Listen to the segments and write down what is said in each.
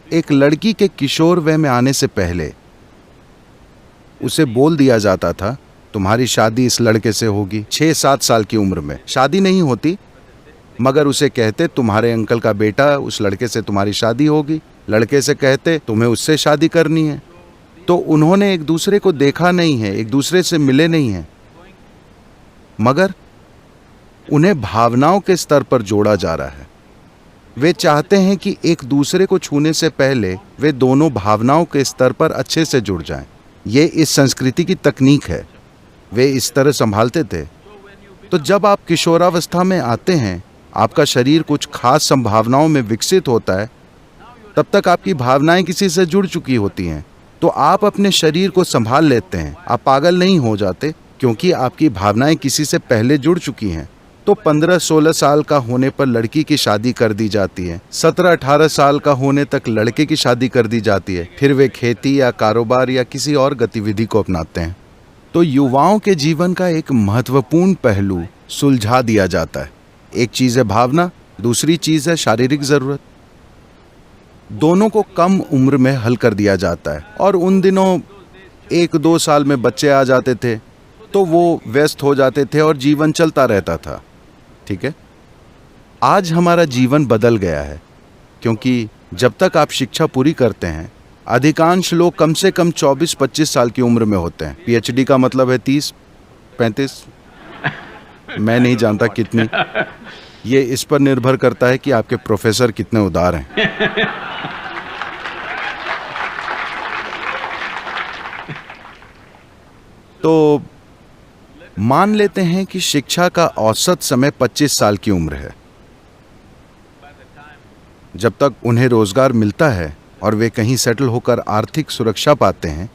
एक लड़की के किशोर वय में आने से पहले उसे बोल दिया जाता था तुम्हारी शादी इस लड़के से होगी। 6-7 साल की उम्र में शादी नहीं होती, मगर उसे कहते तुम्हारे अंकल का बेटा, उस लड़के से तुम्हारी शादी होगी। लड़के से कहते तुम्हें उससे शादी करनी है। तो उन्होंने एक दूसरे को देखा नहीं है, एक दूसरे से मिले नहीं हैं, मगर उन्हें भावनाओं के स्तर पर जोड़ा जा रहा है। वे चाहते हैं कि एक दूसरे को छूने से पहले वे दोनों भावनाओं के स्तर पर अच्छे से जुड़ जाएं। ये इस संस्कृति की तकनीक है, वे इस तरह संभालते थे। तो जब आप किशोरावस्था में आते हैं, आपका शरीर कुछ खास संभावनाओं में विकसित होता है, तब तक आपकी भावनाएं किसी से जुड़ चुकी होती हैं। तो आप अपने शरीर को संभाल लेते हैं, आप पागल नहीं हो जाते, क्योंकि आपकी भावनाएं किसी से पहले जुड़ चुकी हैं। तो 15-16 साल का होने पर लड़की की शादी कर दी जाती है, 17-18 साल का होने तक लड़के की शादी कर दी जाती है, फिर वे खेती या कारोबार या किसी और गतिविधि को अपनाते हैं। तो युवाओं के जीवन का एक महत्वपूर्ण पहलू सुलझा दिया जाता है। एक चीज़ है भावना, दूसरी चीज़ है शारीरिक ज़रूरत। दोनों को कम उम्र में हल कर दिया जाता है। और उन दिनों 1-2 साल में बच्चे आ जाते थे, तो वो व्यस्त हो जाते थे और जीवन चलता रहता था। ठीक है, आज हमारा जीवन बदल गया है, क्योंकि जब तक आप शिक्षा पूरी करते हैं, अधिकांश लोग कम से कम 24-25 साल की उम्र में होते हैं। पीएचडी का मतलब है 30-35, मैं नहीं जानता कितनी, ये इस पर निर्भर करता है कि आपके प्रोफेसर कितने उदार हैं। तो मान लेते हैं कि शिक्षा का औसत समय 25 साल की उम्र है। जब तक उन्हें रोजगार मिलता है और वे कहीं सेटल होकर आर्थिक सुरक्षा पाते हैं,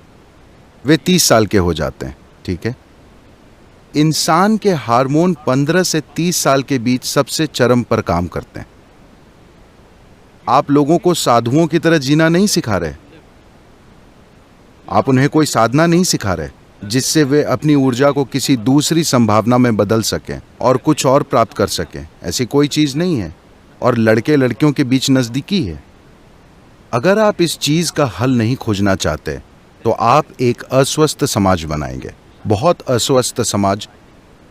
वे 30 साल के हो जाते हैं। ठीक है, इंसान के हार्मोन 15 से 30 साल के बीच सबसे चरम पर काम करते हैं। आप लोगों को साधुओं की तरह जीना नहीं सिखा रहे, आप उन्हें कोई साधना नहीं सिखा रहे जिससे वे अपनी ऊर्जा को किसी दूसरी संभावना में बदल सकें और कुछ और प्राप्त कर सकें। ऐसी कोई चीज नहीं है। और लड़के लड़कियों के बीच नजदीकी है। अगर आप इस चीज का हल नहीं खोजना चाहते, तो आप एक अस्वस्थ समाज बनाएंगे, बहुत अस्वस्थ समाज,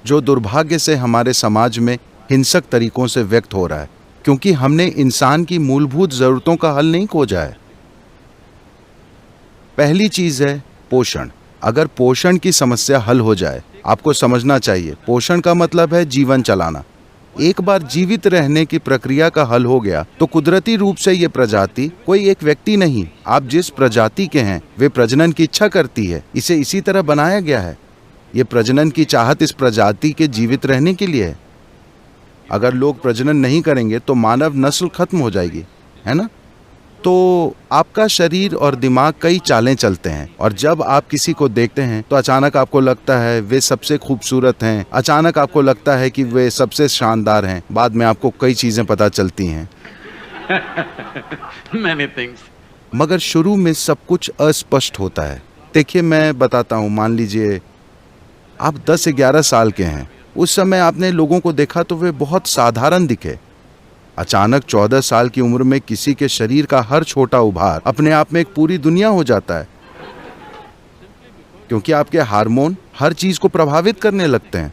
जो दुर्भाग्य से हमारे समाज में हिंसक तरीकों से व्यक्त हो रहा है, क्योंकि हमने इंसान की मूलभूत जरूरतों का हल नहीं खोजा है। पहली चीज है पोषण। अगर पोषण की समस्या हल हो जाए, आपको समझना चाहिए, पोषण का मतलब है जीवन चलाना। एक बार जीवित रहने की प्रक्रिया का हल हो गया, तो कुदरती रूप से ये प्रजाति कोई एक व्यक्ति नहीं, आप जिस प्रजाति के हैं वे प्रजनन की इच्छा करती है। इसे इसी तरह बनाया गया है। ये प्रजनन की चाहत इस प्रजाति के जीवित रहने के लिए है। अगर लोग प्रजनन नहीं करेंगे तो मानव नस्ल खत्म हो जाएगी, है ना? तो आपका शरीर और दिमाग कई चालें चलते हैं, और जब आप किसी को देखते हैं तो अचानक आपको लगता है वे सबसे खूबसूरत हैं, अचानक आपको लगता है कि वे सबसे शानदार हैं। बाद में आपको कई चीजें पता चलती हैं। Many things. मगर शुरू में सब कुछ अस्पष्ट होता है। देखिए, मैं बताता हूँ, मान लीजिए आप 10-11 साल के हैं। उस समय आपने लोगों को देखा तो वे बहुत साधारण दिखे। अचानक 14 साल की उम्र में किसी के शरीर का हर छोटा उभार अपने आप में एक पूरी दुनिया हो जाता है, क्योंकि आपके हार्मोन हर चीज को प्रभावित करने लगते हैं।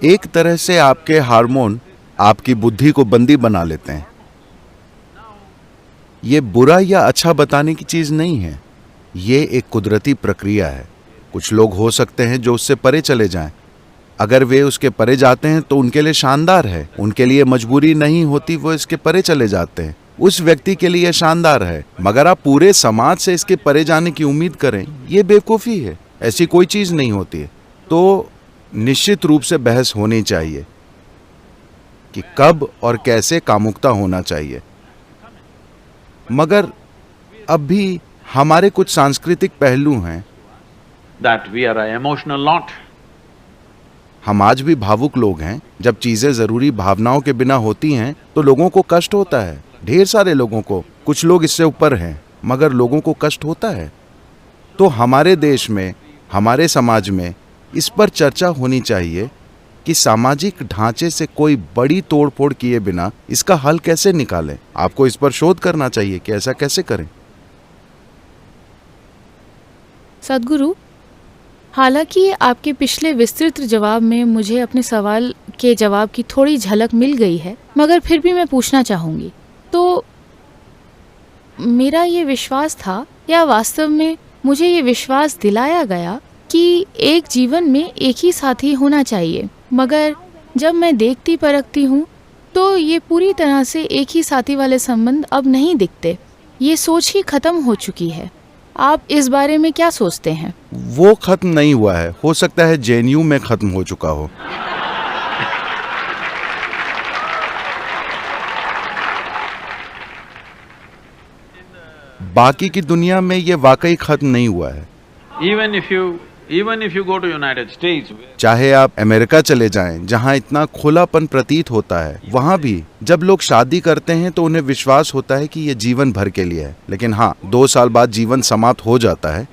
एक तरह से आपके हार्मोन आपकी बुद्धि को बंदी बना लेते हैं। ये बुरा या अच्छा बताने की चीज नहीं है, ये एक कुदरती प्रक्रिया है। कुछ लोग हो सकते हैं जो उससे परे चले जाएं। अगर वे उसके परे जाते हैं तो उनके लिए शानदार है, उनके लिए मजबूरी नहीं होती, वो इसके परे चले जाते हैं, उस व्यक्ति के लिए शानदार है। मगर आप पूरे समाज से इसके परे जाने की उम्मीद करें, ये बेवकूफ़ी है। ऐसी कोई चीज़ नहीं होती है। तो निश्चित रूप से बहस होनी चाहिए कि कब और कैसे कामुकता होना चाहिए। मगर अब भी हमारे कुछ सांस्कृतिक पहलू हैं। That we are an emotional lot. हम आज भी भावुक लोग हैं। जब चीजें जरूरी भावनाओं के बिना होती हैं तो लोगों को कष्ट होता है, ढेर सारे लोगों को। कुछ लोग इससे ऊपर हैं, मगर लोगों को कष्ट होता है। तो हमारे देश में, हमारे समाज में इस पर चर्चा होनी चाहिए कि सामाजिक ढांचे से कोई बड़ी तोड़फोड़ किए बिना इसका हल कैसे निकालें। आपको इस पर शोध करना चाहिए कि ऐसा कैसे करें। सद्गुरु, हालांकि आपके पिछले विस्तृत जवाब में मुझे अपने सवाल के जवाब की थोड़ी झलक मिल गई है, मगर फिर भी मैं पूछना चाहूँगी। तो मेरा ये विश्वास था, या वास्तव में मुझे ये विश्वास दिलाया गया कि एक जीवन में एक ही साथी होना चाहिए, मगर जब मैं देखती परखती हूँ तो ये पूरी तरह से एक ही साथी वाले संबंध अब नहीं दिखते। ये सोच ही खत्म हो चुकी है। आप इस बारे में क्या सोचते हैं? वो खत्म नहीं हुआ है, हो सकता है जेएनयू में खत्म हो चुका हो। बाकी की दुनिया में ये वाकई खत्म नहीं हुआ है। Even if you go to United States, चाहे आप अमेरिका चले जाएं, जहां इतना खुलापन प्रतीत होता है, वहां भी जब लोग शादी करते हैं तो उन्हें विश्वास होता है कि ये जीवन भर के लिए है। लेकिन हाँ, 2 साल बाद जीवन समाप्त हो जाता है,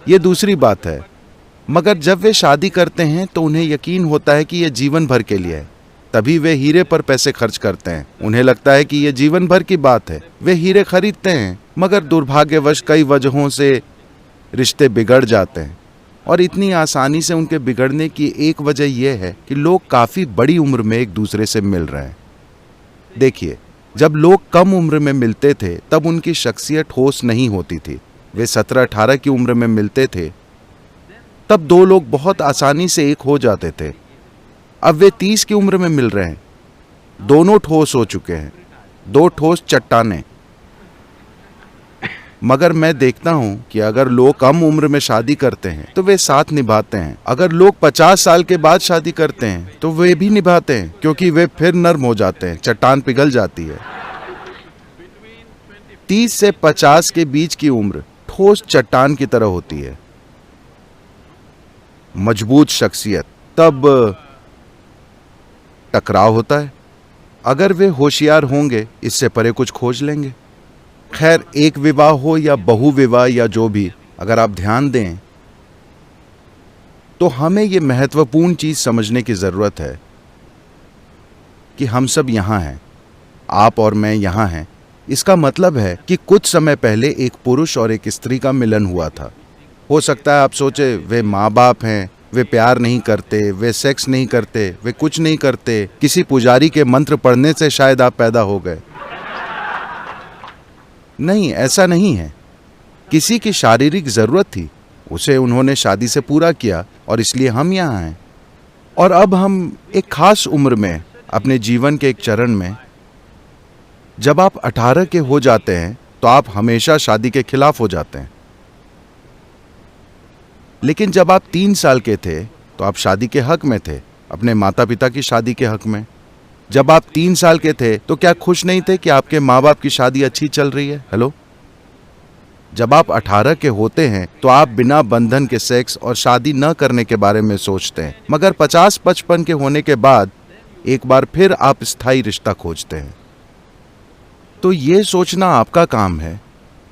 ये दूसरी बात है। मगर जब वे शादी करते हैं तो उन्हें यकीन होता है कि ये जीवन भर के लिए है। तभी वे हीरे पर पैसे खर्च करते हैं। उन्हें लगता है कि ये जीवन भर की बात है। वे हीरे खरीदते हैं, मगर दुर्भाग्यवश कई वजहों से रिश्ते बिगड़ जाते हैं। और इतनी आसानी से उनके बिगड़ने की एक वजह यह है कि लोग काफी बड़ी उम्र में एक दूसरे से मिल रहे हैं। देखिए, जब लोग कम उम्र में मिलते थे तब उनकी शख्सियत ठोस नहीं होती थी। वे 17-18 की उम्र में मिलते थे, तब 2 लोग बहुत आसानी से एक हो जाते थे। अब वे 30 की उम्र में मिल रहे हैं, दोनों ठोस हो चुके हैं, 2 ठोस चट्टानें। मगर मैं देखता हूं कि अगर लोग कम उम्र में शादी करते हैं तो वे साथ निभाते हैं। अगर लोग 50 साल के बाद शादी करते हैं तो वे भी निभाते हैं, क्योंकि वे फिर नर्म हो जाते हैं, चट्टान पिघल जाती है। 30 से 50 के बीच की उम्र ठोस चट्टान की तरह होती है, मजबूत शख्सियत। तब टकराव होता है। अगर वे होशियार होंगे, इससे परे कुछ खोज लेंगे। खैर, एक विवाह हो या बहु विवाह या जो भी, अगर आप ध्यान दें तो हमें यह महत्वपूर्ण चीज समझने की जरूरत है कि हम सब यहां हैं, आप और मैं यहां हैं। इसका मतलब है कि कुछ समय पहले एक पुरुष और एक स्त्री का मिलन हुआ था। हो सकता है आप सोचे वे माँ बाप हैं, वे प्यार नहीं करते, वे सेक्स नहीं करते, वे कुछ नहीं करते, किसी पुजारी के मंत्र पढ़ने से शायद आप पैदा हो गए। नहीं, ऐसा नहीं है। किसी की शारीरिक जरूरत थी, उसे उन्होंने शादी से पूरा किया और इसलिए हम यहाँ हैं। और अब हम एक खास उम्र में, अपने जीवन के एक चरण में, जब आप 18 के हो जाते हैं तो आप हमेशा शादी के खिलाफ हो जाते हैं। लेकिन जब आप 3 साल के थे तो आप शादी के हक में थे, अपने माता पिता की शादी के हक में। जब आप 3 साल के थे तो क्या खुश नहीं थे कि आपके माँ बाप की शादी अच्छी चल रही है? हेलो। जब आप 18 के होते हैं तो आप बिना बंधन के सेक्स और शादी न करने के बारे में सोचते हैं, मगर 50-55 के होने के बाद एक बार फिर आप स्थायी रिश्ता खोजते हैं। तो ये सोचना आपका काम है,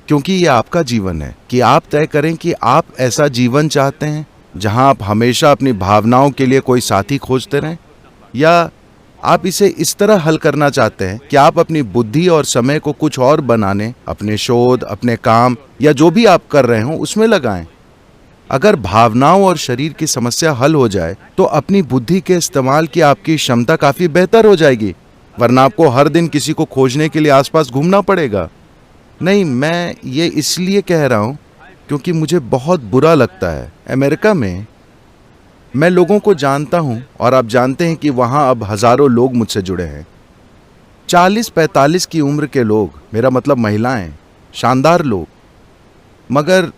क्योंकि ये आपका जीवन है, कि आप तय करें कि आप ऐसा जीवन चाहते हैं जहां आप हमेशा अपनी भावनाओं के लिए कोई साथी खोजते रहें, या आप इसे इस तरह हल करना चाहते हैं कि आप अपनी बुद्धि और समय को कुछ और बनाने, अपने शोध, अपने काम या जो भी आप कर रहे हो उसमें लगाएं। अगर भावनाओं और शरीर की समस्या हल हो जाए तो अपनी बुद्धि के इस्तेमाल की आपकी क्षमता काफी बेहतर हो जाएगी, वरना आपको हर दिन किसी को खोजने के लिए आसपास घूमना पड़ेगा। नहीं, मैं ये इसलिए कह रहा हूं क्योंकि मुझे बहुत बुरा लगता है। अमेरिका में मैं लोगों को जानता हूं और आप जानते हैं कि वहां अब हजारों लोग मुझसे जुड़े हैं। 40-45 की उम्र के लोग, मेरा मतलब महिलाएं, शानदार लोग, मगर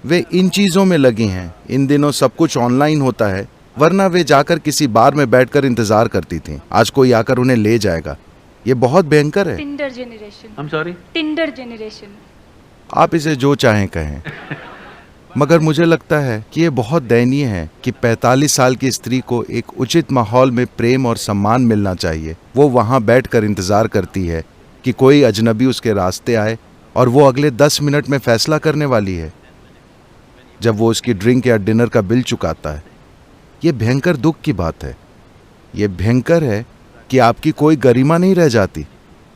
वे इन चीजों में लगी हैं। इन दिनों सब कुछ ऑनलाइन होता है, वरना वे जाकर किसी बार में बैठकर इंतजार करती थीं। आज कोई आकर उन्हें ले जाएगा। ये बहुत भयंकर है। Tinder generation. I'm sorry? Tinder generation. आप इसे जो चाहें कहें, मगर मुझे लगता है कि ये बहुत दयनीय है कि 45 साल की स्त्री को एक उचित माहौल में प्रेम और सम्मान मिलना चाहिए। वो वहां बैठकर इंतजार करती है कि कोई अजनबी उसके रास्ते आए और वो अगले 10 मिनट में फैसला करने वाली है, जब वो उसकी ड्रिंक या डिनर का बिल चुकाता है। ये भयंकर दुख की बात है। ये भयंकर है कि आपकी कोई गरिमा नहीं रह जाती।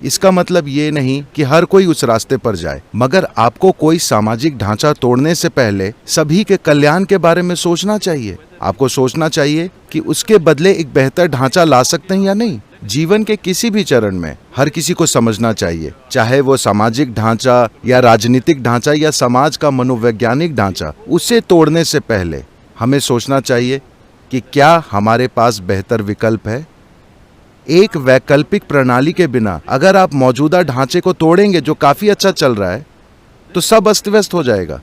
इसका मतलब ये नहीं कि हर कोई उस रास्ते पर जाए, मगर आपको कोई सामाजिक ढांचा तोड़ने से पहले सभी के कल्याण के बारे में सोचना चाहिए। आपको सोचना चाहिए कि उसके बदले एक बेहतर ढांचा ला सकते हैं या नहीं। जीवन के किसी भी चरण में हर किसी को समझना चाहिए, चाहे वो सामाजिक ढांचा या राजनीतिक ढांचा या समाज का मनोवैज्ञानिक ढांचा, उसे तोड़ने से पहले हमें सोचना चाहिए कि क्या हमारे पास बेहतर विकल्प है। एक वैकल्पिक प्रणाली के बिना अगर आप मौजूदा ढांचे को तोड़ेंगे जो काफी अच्छा चल रहा है, तो सब अस्त व्यस्त हो जाएगा।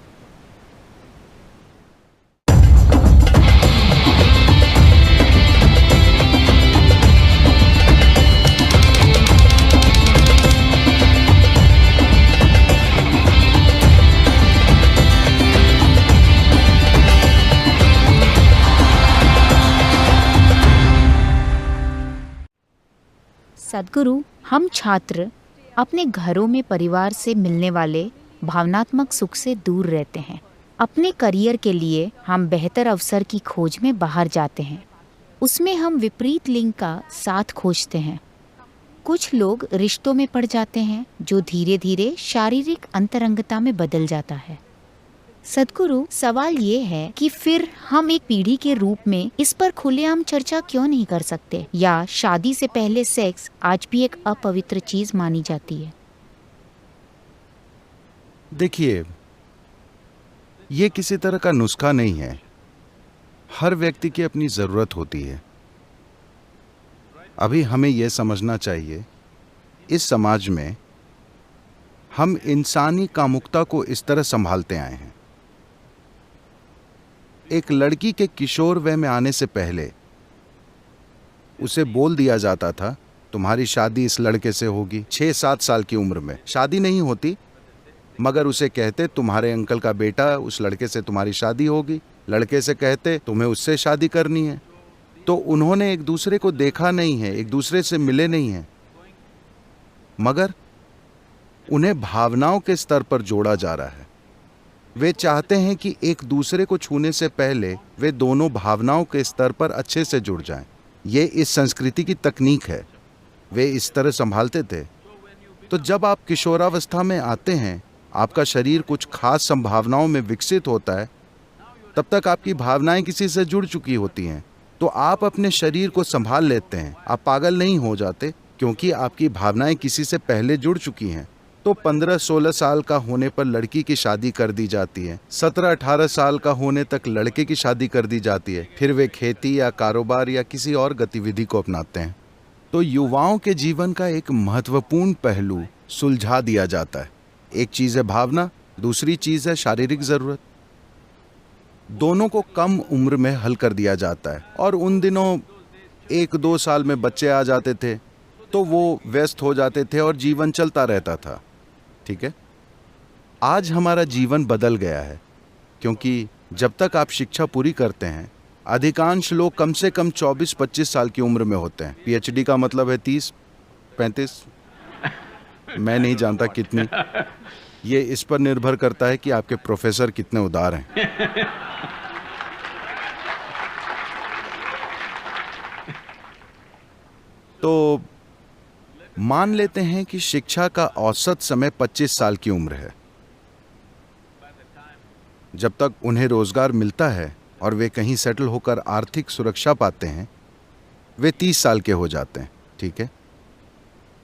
सद्गुरु, हम छात्र अपने घरों में परिवार से मिलने वाले भावनात्मक सुख से दूर रहते हैं। अपने करियर के लिए हम बेहतर अवसर की खोज में बाहर जाते हैं। उसमें हम विपरीत लिंग का साथ खोजते हैं। कुछ लोग रिश्तों में पड़ जाते हैं जो धीरे धीरे शारीरिक अंतरंगता में बदल जाता है। सद्गुरु, सवाल ये है कि फिर हम एक पीढ़ी के रूप में इस पर खुलेआम चर्चा क्यों नहीं कर सकते, या शादी से पहले सेक्स आज भी एक अपवित्र चीज मानी जाती है? देखिए, ये किसी तरह का नुस्खा नहीं है। हर व्यक्ति की अपनी जरूरत होती है। अभी हमें यह समझना चाहिए, इस समाज में हम इंसानी कामुकता को इस तरह संभालते आए हैं। एक लड़की के किशोर वय में आने से पहले उसे बोल दिया जाता था, तुम्हारी शादी इस लड़के से होगी। 6-7 साल की उम्र में शादी नहीं होती, मगर उसे कहते तुम्हारे अंकल का बेटा, उस लड़के से तुम्हारी शादी होगी। लड़के से कहते तुम्हें उससे शादी करनी है। तो उन्होंने एक दूसरे को देखा नहीं है, एक दूसरे से मिले नहीं हैं, मगर उन्हें भावनाओं के स्तर पर जोड़ा जा रहा है। वे चाहते हैं कि एक दूसरे को छूने से पहले वे दोनों भावनाओं के स्तर पर अच्छे से जुड़ जाएं। ये इस संस्कृति की तकनीक है। वे इस तरह संभालते थे। तो जब आप किशोरावस्था में आते हैं, आपका शरीर कुछ खास संभावनाओं में विकसित होता है। तब तक आपकी भावनाएं किसी से जुड़ चुकी होती हैं, तो आप अपने शरीर को संभाल लेते हैं। आप पागल नहीं हो जाते, क्योंकि आपकी भावनाएं किसी से पहले जुड़ चुकी हैं। तो 15-16 साल का होने पर लड़की की शादी कर दी जाती है। 17-18 साल का होने तक लड़के की शादी कर दी जाती है। फिर वे खेती या कारोबार या किसी और गतिविधि को अपनाते हैं। तो युवाओं के जीवन का एक महत्वपूर्ण पहलू सुलझा दिया जाता है। एक चीज है भावना, दूसरी चीज है शारीरिक जरूरत। दोनों को कम उम्र में हल कर दिया जाता है। और उन दिनों 1-2 साल में बच्चे आ जाते थे, तो वो व्यस्त हो जाते थे और जीवन चलता रहता था। ठीक है, आज हमारा जीवन बदल गया है, क्योंकि जब तक आप शिक्षा पूरी करते हैं, अधिकांश लोग कम से कम 24-25 साल की उम्र में होते हैं। पीएचडी का मतलब है 30-35, मैं नहीं जानता कितनी। ये इस पर निर्भर करता है कि आपके प्रोफेसर कितने उदार हैं। तो मान लेते हैं कि शिक्षा का औसत समय 25 साल की उम्र है। जब तक उन्हें रोजगार मिलता है और वे कहीं सेटल होकर आर्थिक सुरक्षा पाते हैं, वे 30 साल के हो जाते हैं। ठीक है,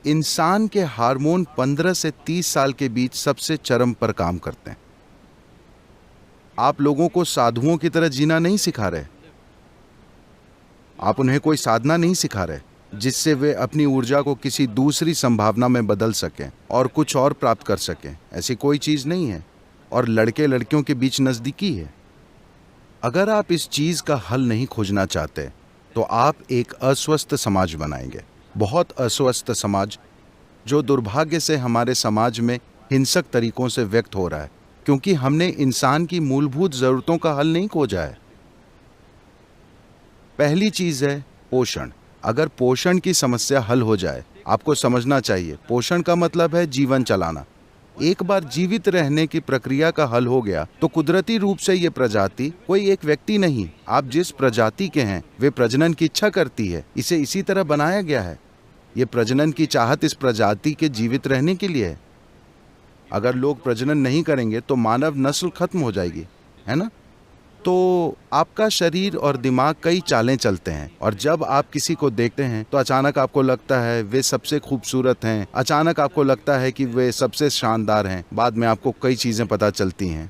इंसान के हार्मोन 15 से 30 साल के बीच सबसे चरम पर काम करते हैं। आप लोगों को साधुओं की तरह जीना नहीं सिखा रहे। आप उन्हें कोई साधना नहीं सिखा रहे जिससे वे अपनी ऊर्जा को किसी दूसरी संभावना में बदल सकें और कुछ और प्राप्त कर सकें। ऐसी कोई चीज नहीं है। और लड़के लड़कियों के बीच नजदीकी है। अगर आप इस चीज का हल नहीं खोजना चाहते, तो आप एक अस्वस्थ समाज बनाएंगे। बहुत अस्वस्थ समाज, जो दुर्भाग्य से हमारे समाज में हिंसक तरीकों से व्यक्त हो रहा है, क्योंकि हमने इंसान की मूलभूत जरूरतों का हल नहीं खोजा है। पहली चीज है पोषण। अगर पोषण की समस्या हल हो जाए, आपको समझना चाहिए पोषण का मतलब है जीवन चलाना। एक बार जीवित रहने की प्रक्रिया का हल हो गया तो कुदरती रूप से ये प्रजाति कोई एक व्यक्ति नहीं, आप जिस प्रजाति के हैं वे प्रजनन की इच्छा करती है। इसे इसी तरह बनाया गया है। ये प्रजनन की चाहत इस प्रजाति के जीवित रहने के लिए है। अगर लोग प्रजनन नहीं करेंगे तो मानव नस्ल खत्म हो जाएगी, है ना? तो आपका शरीर और दिमाग कई चालें चलते हैं और जब आप किसी को देखते हैं तो अचानक आपको लगता है वे सबसे खूबसूरत हैं, अचानक आपको लगता है कि वे सबसे शानदार हैं। बाद में आपको कई चीजें पता चलती हैं।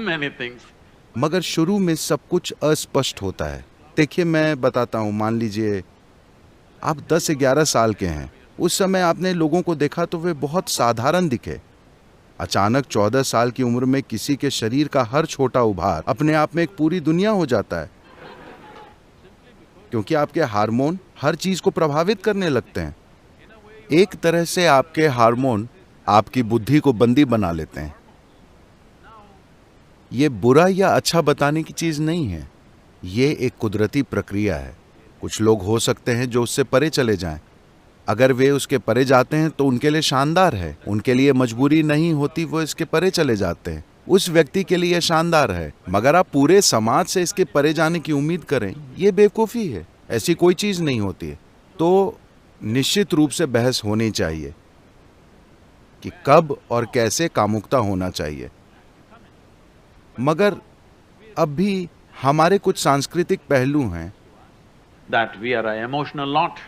Many things. मगर शुरू में सब कुछ अस्पष्ट होता है। देखिए मैं बताता हूँ, मान लीजिए आप 10-11 साल के हैं। उस समय आपने लोगों को देखा तो वे बहुत साधारण दिखे। अचानक 14 साल की उम्र में किसी के शरीर का हर छोटा उभार अपने आप में एक पूरी दुनिया हो जाता है, क्योंकि आपके हार्मोन हर चीज को प्रभावित करने लगते हैं। एक तरह से आपके हार्मोन आपकी बुद्धि को बंदी बना लेते हैं। ये बुरा या अच्छा बताने की चीज नहीं है, ये एक कुदरती प्रक्रिया है। कुछ लोग हो सकते हैं जो उससे परे चले जाएं। अगर वे उसके परे जाते हैं तो उनके लिए शानदार है, उनके लिए मजबूरी नहीं होती, वो इसके परे चले जाते हैं, उस व्यक्ति के लिए शानदार है। मगर आप पूरे समाज से इसके परे जाने की उम्मीद करें, ये बेवकूफ़ी है। ऐसी कोई चीज़ नहीं होती है। तो निश्चित रूप से बहस होनी चाहिए कि कब और कैसे कामुकता होना चाहिए। मगर अब भी हमारे कुछ सांस्कृतिक पहलू हैं। That we are an emotional lot.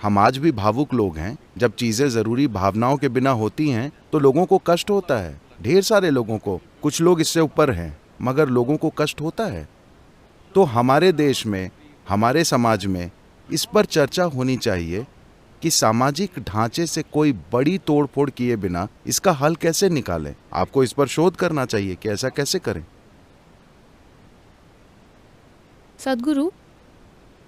हम आज भी भावुक लोग हैं। जब चीजें जरूरी भावनाओं के बिना होती हैं तो लोगों को कष्ट होता है, ढेर सारे लोगों को। कुछ लोग इससे ऊपर हैं, मगर लोगों को कष्ट होता है। तो हमारे देश में, हमारे समाज में इस पर चर्चा होनी चाहिए कि सामाजिक ढांचे से कोई बड़ी तोड़फोड़ किए बिना इसका हल कैसे निकालें। आपको इस पर शोध करना चाहिए कि ऐसा कैसे करें। सद्गुरु,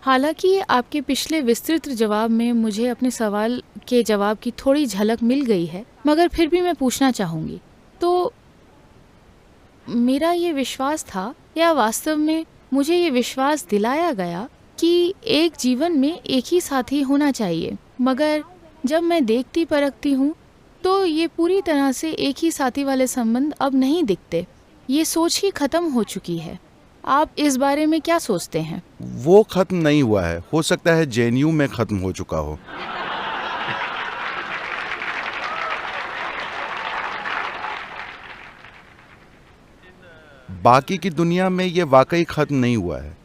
हालांकि आपके पिछले विस्तृत जवाब में मुझे अपने सवाल के जवाब की थोड़ी झलक मिल गई है, मगर फिर भी मैं पूछना चाहूँगी। तो मेरा ये विश्वास था, या वास्तव में मुझे ये विश्वास दिलाया गया कि एक जीवन में एक ही साथी होना चाहिए, मगर जब मैं देखती परखती हूँ तो ये पूरी तरह से एक ही साथी वाले संबंध अब नहीं दिखते। ये सोच ही खत्म हो चुकी है। आप इस बारे में क्या सोचते हैं? वो खत्म नहीं हुआ है, हो सकता है जेएनयू में खत्म हो चुका हो। बाकी की दुनिया में ये वाकई खत्म नहीं हुआ है।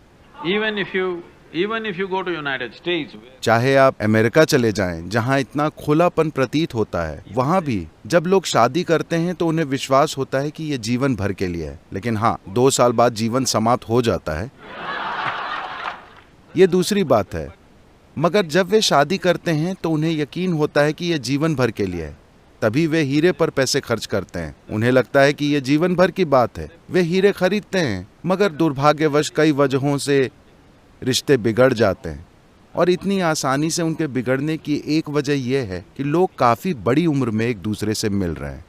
Even if you go to United States, चाहे आप अमेरिका चले जाएं, जहां इतना खुलापन प्रतीत होता है, वहां भी जब लोग शादी करते हैं तो उन्हें विश्वास होता है कि ये जीवन भर के लिए है। लेकिन हाँ, 2 साल बाद जीवन समाप्त हो जाता है, ये दूसरी बात है। मगर जब वे शादी करते हैं तो उन्हें यकीन होता है कि ये जीवन भर के लिए है। तभी वे हीरे पर पैसे खर्च करते हैं। उन्हें लगता है कि ये जीवन भर की बात है। वे हीरे खरीदते हैं, मगर दुर्भाग्यवश कई वजहों से रिश्ते बिगड़ जाते हैं। और इतनी आसानी से उनके बिगड़ने की एक वजह यह है कि लोग काफ़ी बड़ी उम्र में एक दूसरे से मिल रहे हैं।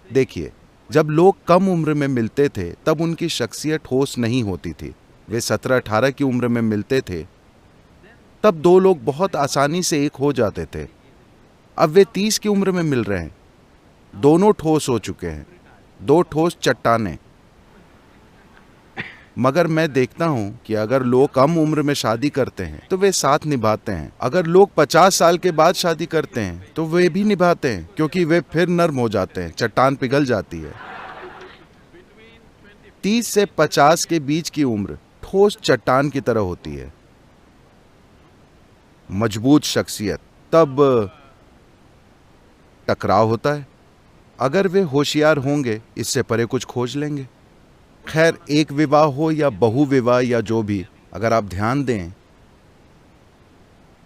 देखिए, जब लोग कम उम्र में मिलते थे तब उनकी शख्सियत ठोस नहीं होती थी। वे 17-18 की उम्र में मिलते थे, तब 2 लोग बहुत आसानी से एक हो जाते थे। अब वे 30 की उम्र में मिल रहे हैं, दोनों ठोस हो चुके हैं, 2 ठोस चट्टानें। मगर मैं देखता हूं कि अगर लोग कम उम्र में शादी करते हैं तो वे साथ निभाते हैं। अगर लोग 50 साल के बाद शादी करते हैं तो वे भी निभाते हैं, क्योंकि वे फिर नर्म हो जाते हैं, चट्टान पिघल जाती है। 30 से 50 के बीच की उम्र ठोस चट्टान की तरह होती है, मजबूत शख्सियत। तब टकराव होता है। अगर वे होशियार होंगे, इससे परे कुछ खोज लेंगे। खैर, एक विवाह हो या बहुविवाह या जो भी, अगर आप ध्यान दें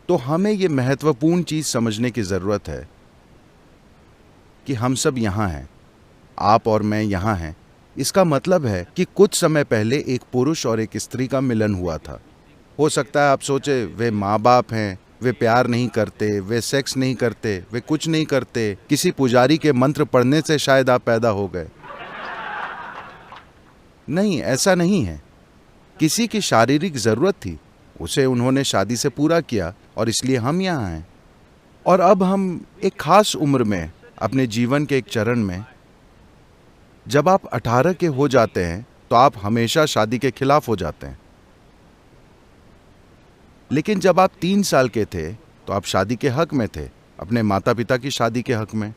तो हमें ये महत्वपूर्ण चीज समझने की जरूरत है कि हम सब यहां हैं, आप और मैं यहां हैं। इसका मतलब है कि कुछ समय पहले एक पुरुष और एक स्त्री का मिलन हुआ था। हो सकता है आप सोचे वे माँ बाप हैं, वे प्यार नहीं करते, वे सेक्स नहीं करते, वे कुछ नहीं करते, किसी पुजारी के मंत्र पढ़ने से शायद आप पैदा हो गए। नहीं, ऐसा नहीं है। किसी की शारीरिक जरूरत थी, उसे उन्होंने शादी से पूरा किया और इसलिए हम यहाँ हैं। और अब हम एक खास उम्र में, अपने जीवन के एक चरण में, जब आप 18 के हो जाते हैं तो आप हमेशा शादी के खिलाफ हो जाते हैं। लेकिन जब आप 3 साल के थे तो आप शादी के हक में थे, अपने माता पिता की शादी के हक में।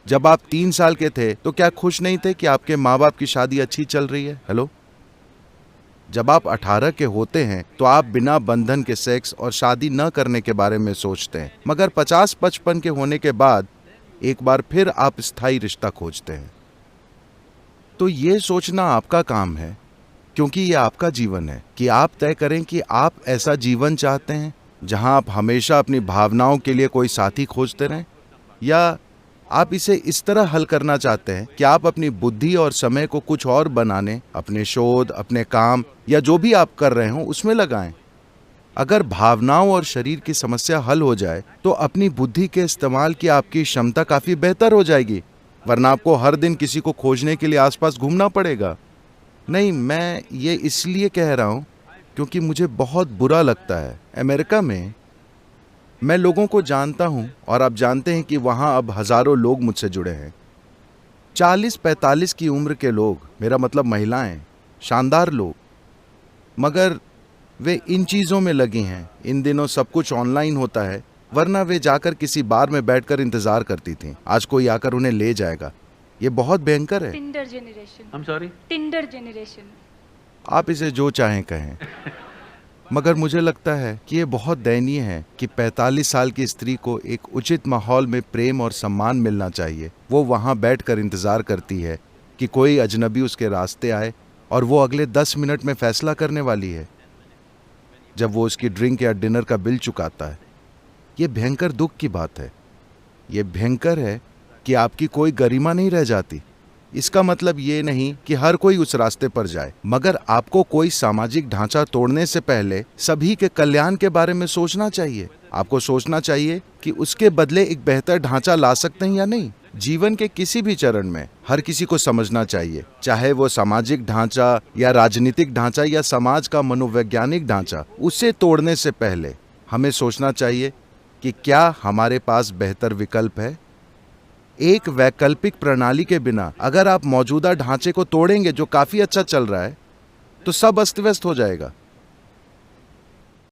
जब आप 3 साल के थे तो क्या खुश नहीं थे कि आपके माँ बाप की शादी अच्छी चल रही है? हेलो। जब आप 18 के होते हैं तो आप बिना बंधन के सेक्स और शादी न करने के बारे में सोचते हैं, मगर 50-55 के होने के बाद एक बार फिर आप स्थायी रिश्ता खोजते हैं। तो ये सोचना आपका काम है, क्योंकि ये आपका जीवन है, कि आप तय करें कि आप ऐसा जीवन चाहते हैं जहां आप हमेशा अपनी भावनाओं के लिए कोई साथी खोजते रहें, या आप इसे इस तरह हल करना चाहते हैं कि आप अपनी बुद्धि और समय को कुछ और बनाने, अपने शोध, अपने काम या जो भी आप कर रहे हो उसमें लगाएं। अगर भावनाओं और शरीर की समस्या हल हो जाए तो अपनी बुद्धि के इस्तेमाल की आपकी क्षमता काफी बेहतर हो जाएगी, वरना आपको हर दिन किसी को खोजने के लिए आसपास घूमना पड़ेगा। नहीं, मैं ये इसलिए कह रहा हूं क्योंकि मुझे बहुत बुरा लगता है। अमेरिका में मैं लोगों को जानता हूं और आप जानते हैं कि वहां अब हजारों लोग मुझसे जुड़े हैं। 40-45 की उम्र के लोग, मेरा मतलब महिलाएं, शानदार लोग, मगर वे इन चीजों में लगी हैं। इन दिनों सब कुछ ऑनलाइन होता है, वरना वे जाकर किसी बार में बैठकर इंतजार करती थीं। आज कोई आकर उन्हें ले जाएगा। ये बहुत भयंकर है। Tinder generation. I'm sorry? Tinder generation. आप इसे जो चाहें कहें, मगर मुझे लगता है कि ये बहुत दयनीय है कि 45 साल की स्त्री को एक उचित माहौल में प्रेम और सम्मान मिलना चाहिए। वो वहां बैठकर इंतजार करती है कि कोई अजनबी उसके रास्ते आए और वो अगले 10 मिनट में फैसला करने वाली है, जब वो उसकी ड्रिंक या डिनर का बिल चुकाता है। ये भयंकर दुख की बात है। ये भयंकर है कि आपकी कोई गरिमा नहीं रह जाती। इसका मतलब ये नहीं कि हर कोई उस रास्ते पर जाए, मगर आपको कोई सामाजिक ढांचा तोड़ने से पहले सभी के कल्याण के बारे में सोचना चाहिए। आपको सोचना चाहिए कि उसके बदले एक बेहतर ढांचा ला सकते हैं या नहीं। जीवन के किसी भी चरण में हर किसी को समझना चाहिए, चाहे वो सामाजिक ढांचा या राजनीतिक ढांचा या समाज का मनोवैज्ञानिक ढांचा, उसे तोड़ने से पहले हमें सोचना चाहिए कि क्या हमारे पास बेहतर विकल्प है। एक वैकल्पिक प्रणाली के बिना अगर आप मौजूदा ढांचे को तोड़ेंगे जो काफी अच्छा चल रहा है, तो सब अस्त व्यस्त हो जाएगा।